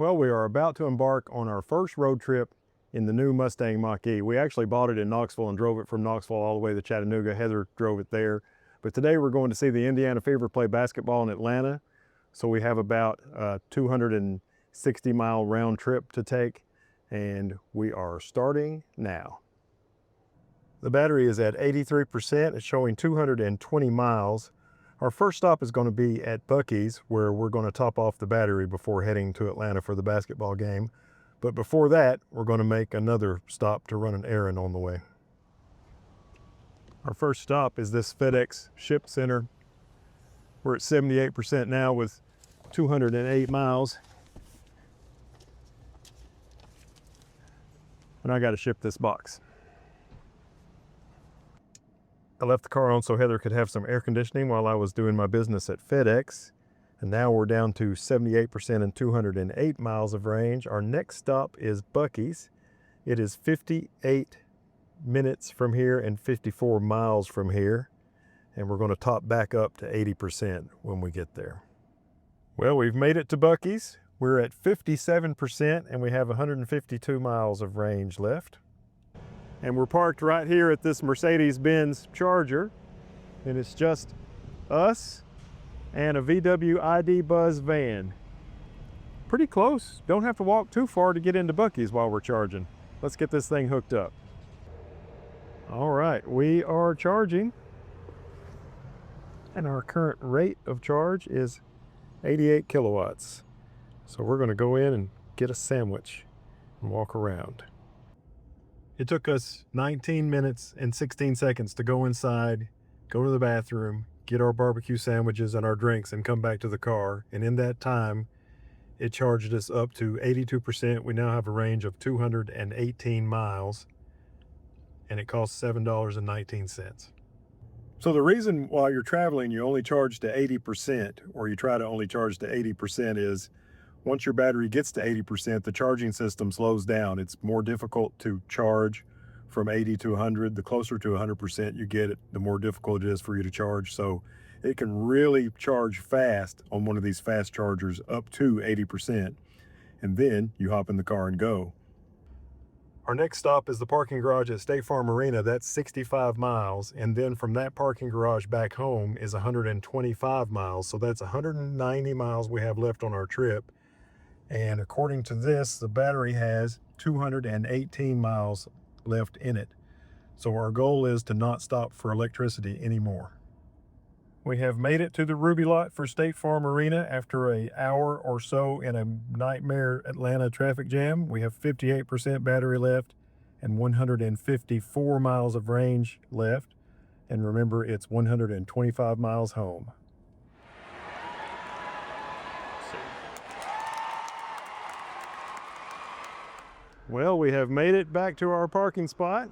Well, we are about to embark on our first road trip in the new Mustang Mach-E. We actually bought it in Knoxville and drove it from Knoxville all the way to Chattanooga. Heather drove it there. But today we're going to see the Indiana Fever play basketball in Atlanta. So we have about a 260-mile round trip to take, and we are starting now. The battery is at 83%. It's showing 220 miles. Our first stop is going to be at Buc-ee's, where we're going to top off the battery before heading to Atlanta for the basketball game. But before that, we're going to make another stop to run an errand on the way. Our first stop is this FedEx Ship Center. We're at 78% now with 208 miles. And I got to ship this box. I left the car on so Heather could have some air conditioning while I was doing my business at FedEx. And now we're down to 78% and 208 miles of range. Our next stop is Buc-ee's. It is 58 minutes from here and 54 miles from here. And we're going to top back up to 80% when we get there. Well, we've made it to Buc-ee's. We're at 57% and we have 152 miles of range left. And we're parked right here at this Mercedes-Benz Charger, and it's just us and a VW ID Buzz van. Pretty close. Don't have to walk too far to get into Buc-ee's while we're charging. Let's get this thing hooked up. All right, we are charging, and our current rate of charge is 88 kilowatts. So we're going to go in and get a sandwich and walk around. It took us 19 minutes and 16 seconds to go inside, go to the bathroom, get our barbecue sandwiches and our drinks, and come back to the car. And in that time, it charged us up to 82%. We now have a range of 218 miles, and it costs $7.19. So the reason while you're traveling, you only charge to 80%, or you try to only charge to 80%, is once your battery gets to 80%, the charging system slows down. It's more difficult to charge from 80 to 100. The closer to 100% you get it, the more difficult it is for you to charge. So it can really charge fast on one of these fast chargers up to 80%. And then you hop in the car and go. Our next stop is the parking garage at State Farm Arena. That's 65 miles. And then from that parking garage back home is 125 miles. So that's 190 miles we have left on our trip. And according to this, the battery has 218 miles left in it. So our goal is to not stop for electricity anymore. We have made it to the Ruby lot for State Farm Arena after an hour or so in a nightmare Atlanta traffic jam. We have 58% battery left and 154 miles of range left. And remember, it's 125 miles home. Well, we have made it back to our parking spot.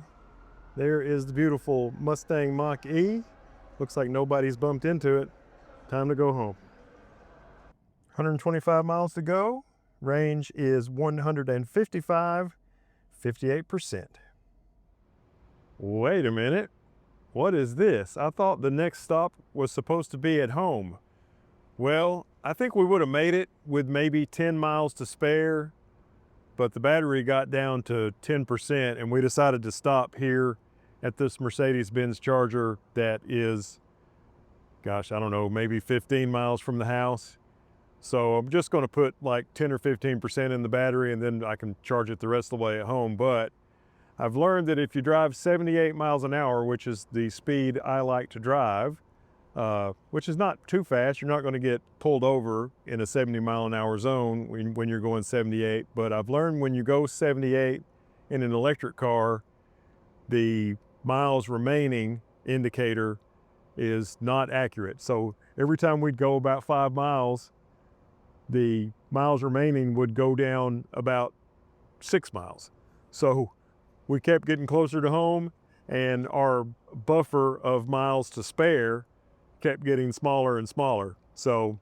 There is the beautiful Mustang Mach-E. Looks like nobody's bumped into it. Time to go home. 125 miles to go. Range is 155, 58%. Wait a minute. What is this? I thought the next stop was supposed to be at home. Well, I think we would have made it with maybe 10 miles to spare, but the battery got down to 10%, and we decided to stop here at this Mercedes-Benz Charger that is, gosh, I don't know, maybe 15 miles from the house. So I'm just going to put like 10 or 15% in the battery, and then I can charge it the rest of the way at home. But I've learned that if you drive 78 miles an hour, which is the speed I like to drive, which is not too fast. You're not going to get pulled over in a 70-mile-an-hour zone when you're going 78. But I've learned when you go 78 in an electric car, the miles remaining indicator is not accurate. So every time we'd go about 5 miles, the miles remaining would go down about 6 miles. So we kept getting closer to home, and our buffer of miles to spare kept getting smaller and smaller. So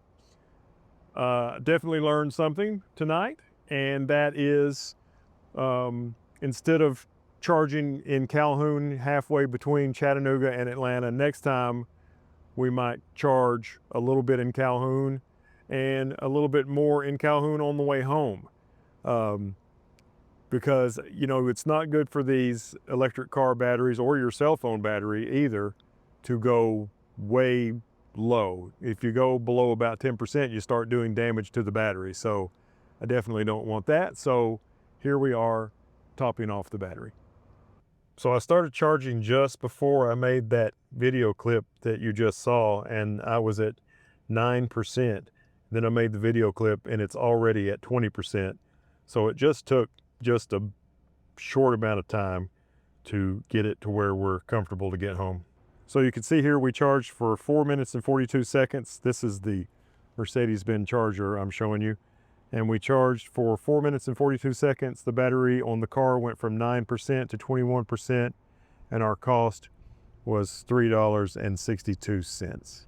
definitely learned something tonight, and that is instead of charging in Calhoun halfway between Chattanooga and Atlanta, next time we might charge a little bit in Calhoun and a little bit more in Calhoun on the way home. Because, you know, it's not good for these electric car batteries or your cell phone battery either to go way low. If you go below about 10%, you start doing damage to the battery. So I definitely don't want that. So here we are topping off the battery. So I started charging just before I made that video clip that you just saw, and I was at 9%. Then I made the video clip and it's already at 20%. So it just took just a short amount of time to get it to where we're comfortable to get home. So you can see here we charged for 4 minutes and 42 seconds. This is the Mercedes-Benz charger I'm showing you. And we charged for 4 minutes and 42 seconds. The battery on the car went from 9% to 21%, and our cost was $3.62.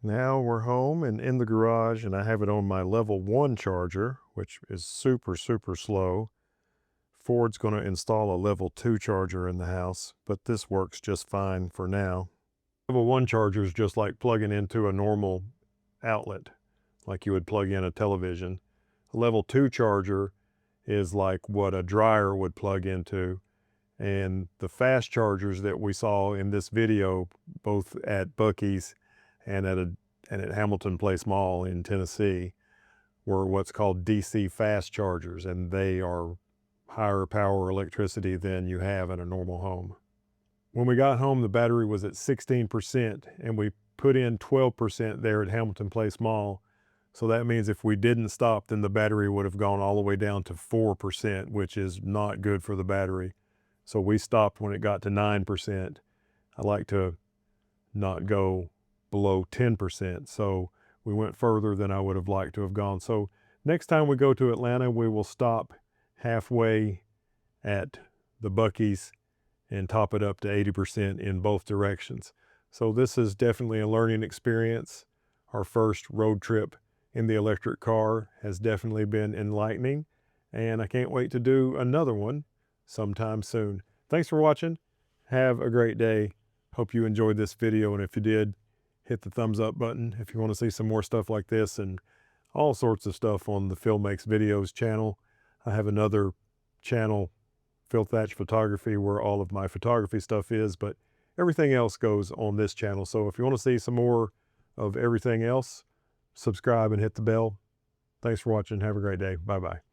Now we're home and in the garage, and I have it on my level 1 charger, which is super, super slow. Ford's going to install a level 2 charger in the house, but this works just fine for now. Level 1 charger is just like plugging into a normal outlet, like you would plug in a television. A level 2 charger is like what a dryer would plug into. And the fast chargers that we saw in this video, both at Buc-ee's and at Hamilton Place Mall in Tennessee, were what's called DC fast chargers, and they are higher power electricity than you have in a normal home. When we got home, the battery was at 16%, and we put in 12% there at Hamilton Place Mall. So that means if we didn't stop, then the battery would have gone all the way down to 4%, which is not good for the battery. So we stopped when it got to 9%. I like to not go below 10%. So we went further than I would have liked to have gone. So next time we go to Atlanta, we will stop halfway at the Buc-ee's and top it up to 80% in both directions. So this is definitely a learning experience. Our first road trip in the electric car has definitely been enlightening, and I can't wait to do another one sometime soon. Thanks for watching. Have a great day. Hope you enjoyed this video, and if you did, hit the thumbs up button if you want to see some more stuff like this and all sorts of stuff on the Phil Makes Videos channel. I have another channel, Phil Thatch Photography, where all of my photography stuff is, but everything else goes on this channel. So if you want to see some more of everything else, subscribe and hit the bell. Thanks for watching. Have a great day. Bye-bye.